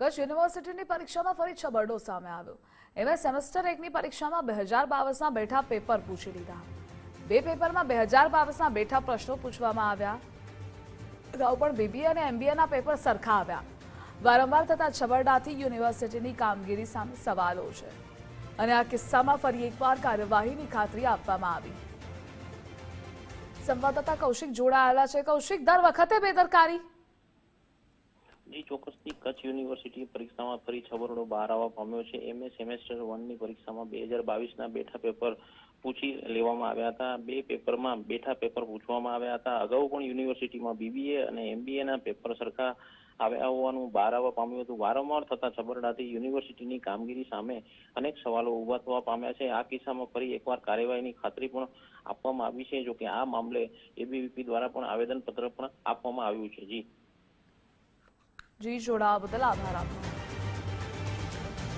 કચ્છ યુનિવર્સિટીની પરીક્ષામાં ફરી છબરડો સામે આવ્યો। એમાં સેમેસ્ટર 1ની પરીક્ષામાં 2022ના બેઠા પેપર પૂછી લીધા। બે પેપરમાં 2022ના બેઠા પ્રશ્નો પૂછવામાં આવ્યા। અગાઉ પણ બીબીએ અને એમબીએના પેપર સરખા આવ્યા। વારંવાર થતા છબરડાથી યુનિવર્સિટીની કામગીરી સામે સવાલો છે અને આ કિસ્સામાં ફરી એકવાર કાર્યવાહીની ખાતરી આપવામાં આવી। સંવાદદાતા કૌશિક જોડાયેલા છે। કૌશિક, દર વખતે બેદરકારી? જી ચોક્કસથી કચ્છ યુનિવર્સિટી પરીક્ષામાં ફરી છબરડો બહાર આવવા પામ્યો છે। એમએ સેમેસ્ટર 1ની પરીક્ષામાં 2022ના બેઠા પેપર પૂછી લેવામાં આવ્યા હતા। બે પેપરમાં બેઠા પેપર પૂછવામાં આવ્યા હતા। અગાઉ પણ યુનિવર્સિટીમાં બીબીએ અને એમબીએના પેપર સરખા આવ્યા હોવાનું બહાર આવવા પામ્યું હતું। વારંવાર થતા છબરડાથી યુનિવર્સિટીની કામગીરી સામે અનેક સવાલો ઉભા થવા પામ્યા છે। આ કિસ્સામાં ફરી એકવાર કાર્યવાહીની ખાતરી પણ આપવામાં આવી છે। જોકે આ મામલે એબીવીપી દ્વારા પણ આવેદનપત્ર પણ આપવામાં આવ્યું છે। જી જોડાવા બદલ આભાર આપનો।